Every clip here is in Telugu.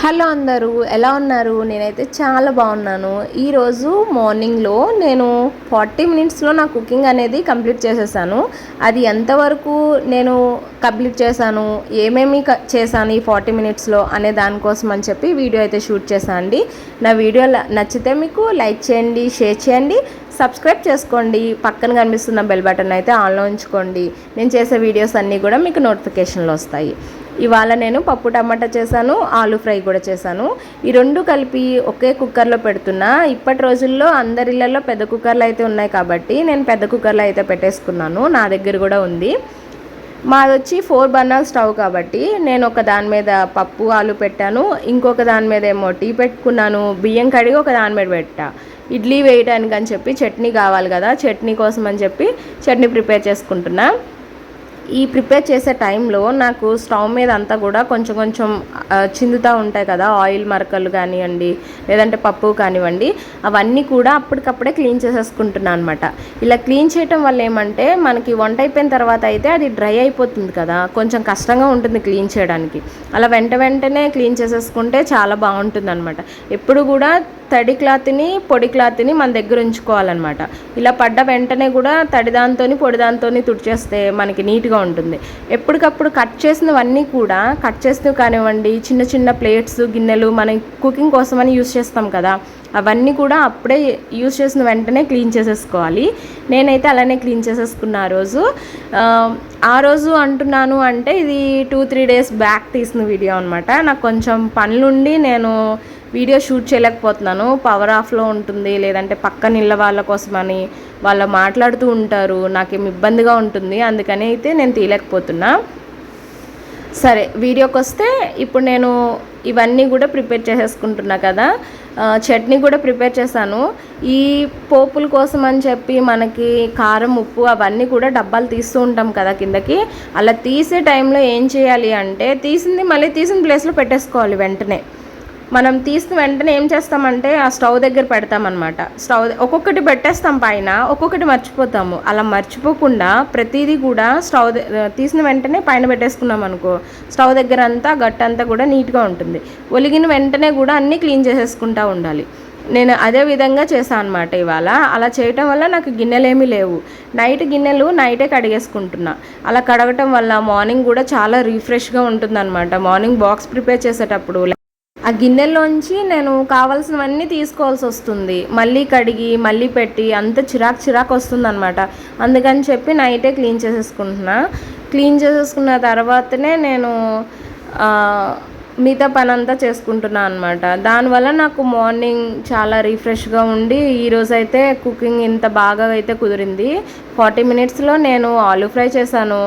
హలో అందరూ ఎలా ఉన్నారు? నేనైతే చాలా బాగున్నాను. ఈరోజు మార్నింగ్లో నేను 40 మినిట్స్లో నా కుకింగ్ అనేది కంప్లీట్ చేసేసాను. అది ఎంతవరకు నేను కంప్లీట్ చేశాను, ఏమేమి చేశాను ఈ 40 మినిట్స్లో అనే దానికోసం అని చెప్పి వీడియో అయితే షూట్ చేశాను అండి. నా వీడియో నచ్చితే మీకు లైక్ చేయండి, షేర్ చేయండి, సబ్స్క్రైబ్ చేసుకోండి. పక్కన కనిపిస్తున్న బెల్ బటన్ అయితే ఆన్లో ఉంచుకోండి. నేను చేసే వీడియోస్ అన్నీ కూడా మీకు నోటిఫికేషన్లు వస్తాయి. ఇవాళ నేను పప్పు టమాటా చేశాను, ఆలు ఫ్రై కూడా చేశాను. ఈ రెండు కలిపి ఒకే కుక్కర్లో పెడుతున్నా. ఇప్పటి రోజుల్లో అందరి ఇళ్ళల్లో పెద్ద కుక్కర్లు అయితే ఉన్నాయి కాబట్టి నేను పెద్ద కుక్కర్లో అయితే పెట్టేసుకున్నాను. నా దగ్గర కూడా ఉంది. మాది వచ్చి 4 బర్నర్ స్టవ్ కాబట్టి నేను ఒక దాని మీద పప్పు ఆలు పెట్టాను, ఇంకొక దాని మీద ఏమో టీ పెట్టుకున్నాను, బియ్యం కడిగి ఒక దాని మీద పెట్టా. ఇడ్లీ వేయడానికి అని చెప్పి చట్నీ కావాలి కదా, చట్నీ కోసం అని చెప్పి చట్నీ ప్రిపేర్ చేసుకుంటున్నా. ఈ ప్రిపేర్ చేసే టైంలో నాకు స్టవ్ మీద అంతా కూడా కొంచెం కొంచెం చిందుతూ ఉంటాయి కదా, ఆయిల్ మరకలు కానివ్వండి లేదంటే పప్పు కానివ్వండి, అవన్నీ కూడా అప్పటికప్పుడే క్లీన్ చేసేసుకుంటున్నాను అనమాట. ఇలా క్లీన్ చేయటం వల్ల ఏమంటే మనకి వంట అయిపోయిన తర్వాత అయితే అది డ్రై అయిపోతుంది కదా, కొంచెం కష్టంగా ఉంటుంది క్లీన్ చేయడానికి. అలా వెంటనే క్లీన్ చేసేసుకుంటే చాలా బాగుంటుంది అనమాట. ఎప్పుడు కూడా తడి క్లాత్ని పొడి క్లాత్ని మన దగ్గర ఉంచుకోవాలన్నమాట. ఇలా పడ్డ వెంటనే కూడా తడిదాంతో పొడిదాంతో తుడిచేస్తే మనకి నీట్గా ఉంటుంది. ఎప్పటికప్పుడు కట్ చేసినవన్నీ కూడా కట్ చేసినవి కానివ్వండి, చిన్న చిన్న ప్లేట్స్ గిన్నెలు మనం కుకింగ్ కోసమని యూస్ చేస్తాం కదా, అవన్నీ కూడా అప్పుడే యూస్ చేసిన వెంటనే క్లీన్ చేసేసుకోవాలి. నేనైతే అలానే క్లీన్ చేసేసుకున్నా ఆ రోజు అంటున్నాను అంటే ఇది 2-3 డేస్ బ్యాక్ తీసిన వీడియో అనమాట. నాకు కొంచెం పనులుండి నేను వీడియో షూట్ చేయలేకపోతున్నాను. పవర్ ఆఫ్లో ఉంటుంది, లేదంటే పక్కన ఇళ్ళ వాళ్ళ కోసమని వాళ్ళు మాట్లాడుతూ ఉంటారు, నాకేం ఇబ్బందిగా ఉంటుంది, అందుకని అయితే నేను తీయలేకపోతున్నా. సరే వీడియోకి వస్తే ఇప్పుడు నేను ఇవన్నీ కూడా ప్రిపేర్ చేసేసుకుంటున్నా కదా. చట్నీ కూడా ప్రిపేర్ చేశాను. ఈ పోపుల కోసం అని చెప్పి మనకి కారం ఉప్పు అవన్నీ కూడా డబ్బాలు తీస్తూ ఉంటాం కదా కిందకి. అలా తీసే టైంలో ఏం చేయాలి అంటే మళ్ళీ తీసిన ప్లేస్లో పెట్టేసుకోవాలి. వెంటనే మనం తీసిన వెంటనే ఏం చేస్తామంటే ఆ స్టవ్ దగ్గర పెడతామన్నమాట. ఒక్కొక్కటి పెట్టేస్తాం పైన, ఒక్కొక్కటి మర్చిపోతాము. అలా మర్చిపోకుండా ప్రతిదీ కూడా తీసిన వెంటనే పైన పెట్టేసుకున్నాం అనుకో, స్టవ్ దగ్గర అంతా గట్టంతా కూడా నీట్గా ఉంటుంది. ఒలిగిన వెంటనే కూడా అన్నీ క్లీన్ చేసేసుకుంటూ ఉండాలి. నేను అదే విధంగా చేశాను అనమాట ఇవాళ. అలా చేయటం వల్ల నాకు గిన్నెలు ఏమీ లేవు. గిన్నెలు నైటే కడిగేసుకుంటున్నా. అలా కడగటం వల్ల మార్నింగ్ కూడా చాలా రిఫ్రెష్గా ఉంటుందన్నమాట. మార్నింగ్ బాక్స్ ప్రిపేర్ చేసేటప్పుడు ఆ గిన్నెల్లోంచి నేను కావాల్సినవన్నీ తీసుకోవాల్సి వస్తుంది. మళ్ళీ కడిగి మళ్ళీ పెట్టి అంత చిరాకు వస్తుంది అనమాట. అందుకని చెప్పి నైటే క్లీన్ చేసేసుకుంటున్నా. క్లీన్ చేసేసుకున్న తర్వాతనే నేను మిగతా పని అంతా చేసుకుంటున్నాను అనమాట. దానివల్ల నాకు మార్నింగ్ చాలా రిఫ్రెష్గా ఉండి ఈరోజైతే కుకింగ్ ఇంత బాగా అయితే కుదిరింది. 40 మినిట్స్లో నేను ఆలు ఫ్రై చేశాను,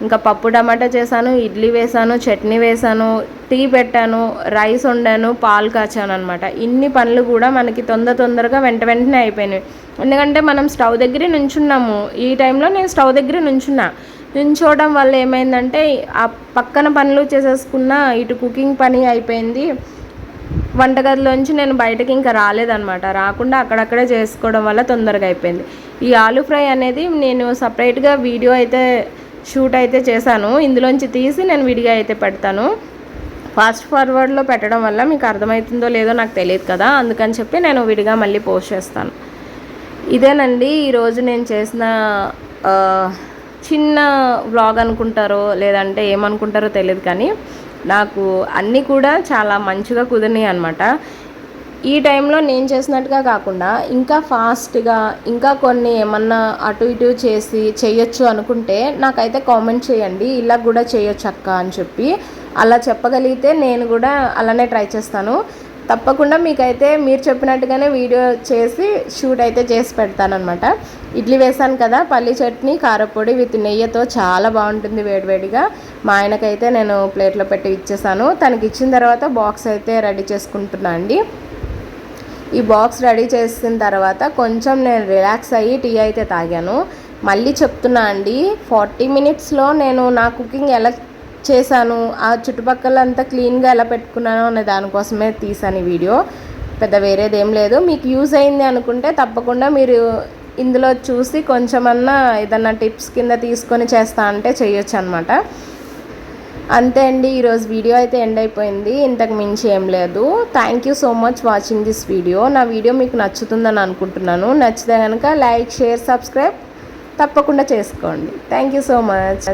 ఇంకా పప్పు టమాటా చేశాను, ఇడ్లీ వేశాను, చట్నీ వేశాను, టీ పెట్టాను, రైస్ వండాను, పాలు కాచాను అనమాట. ఇన్ని పనులు కూడా మనకి తొందరగా వెంటనే అయిపోయినాయి. ఎందుకంటే మనం స్టవ్ దగ్గరే నుంచున్నాము. ఈ టైంలో నేను స్టవ్ దగ్గరే నుంచోవడం వల్ల ఏమైందంటే ఆ పక్కన పనులు చేసేసుకున్న, ఇటు కుకింగ్ పని అయిపోయింది, వంటగదిలోంచి నేను బయటకి ఇంకా రాలేదనమాట. రాకుండా అక్కడక్కడే చేసుకోవడం వల్ల తొందరగా అయిపోయింది. ఈ ఆలు ఫ్రై అనేది నేను సపరేట్గా వీడియో అయితే షూట్ అయితే చేశాను. ఇందులోంచి తీసి నేను విడిగా అయితే పెడతాను. ఫాస్ట్ ఫార్వర్డ్లో పెట్టడం వల్ల మీకు అర్థమవుతుందో లేదో నాకు తెలియదు కదా, అందుకని చెప్పి నేను విడిగా మళ్ళీ పోస్ట్ చేస్తాను. ఇదేనండి ఈరోజు నేను చేసిన చిన్న వ్లాగ్ అనుకుంటారో లేదంటే ఏమనుకుంటారో తెలియదు, కానీ నాకు అన్నీ కూడా చాలా మంచిగా కుదిరినాయి అనమాట. ఈ టైంలో నేను చేసినట్టుగా కాకుండా ఇంకా ఫాస్ట్గా ఇంకా కొన్ని ఏమన్నా అటు ఇటు చేయొచ్చు అనుకుంటే నాకైతే కామెంట్ చేయండి, ఇలా కూడా చేయొచ్చు అక్క అని చెప్పి. అలా చెప్పగలిగితే నేను కూడా అలానే ట్రై చేస్తాను. తప్పకుండా మీకైతే మీరు చెప్పినట్టుగానే వీడియో చేసి షూట్ అయితే చేసి పెడతానమాట. ఇడ్లీ వేసాను కదా, పల్లి చట్నీ కారపొడి విత్ నెయ్యితో చాలా బాగుంటుంది వేడివేడిగా. మా ఆయనకైతే నేను ప్లేట్లో పెట్టి ఇచ్చేసాను. తనకి ఇచ్చిన తర్వాత బాక్స్ అయితే రెడీ చేసుకుంటున్నా అండి. ఈ బాక్స్ రెడీ చేసిన తర్వాత కొంచెం నేను రిలాక్స్ అయ్యి టీ అయితే తాగాను. మళ్ళీ చెప్తున్నా అండి, 40 మినిట్స్లో నేను నా కుకింగ్ ఎలా చేశాను, ఆ చుట్టుపక్కల అంతా క్లీన్గా ఎలా పెట్టుకున్నాను అనే దానికోసమే తీసాను ఈ వీడియో. పెద్ద వేరేదేం లేదు. మీకు యూజ్ అయింది అనుకుంటే తప్పకుండా మీరు ఇందులో చూసి కొంచెమన్నా ఏదన్నా టిప్స్ కింద తీసుకొని చేస్తా అంటే చేయొచ్చు అనమాట. అంతే అండి, ఈరోజు వీడియో అయితే ఎండ్ అయిపోయింది. ఇంతకు మించి ఏం లేదు. Thank you so much watching this video. నా వీడియో మీకు నచ్చుతుందని అనుకుంటున్నాను. నచ్చితే కనుక లైక్, షేర్, సబ్స్క్రైబ్ తప్పకుండా చేసుకోండి. Thank you so much.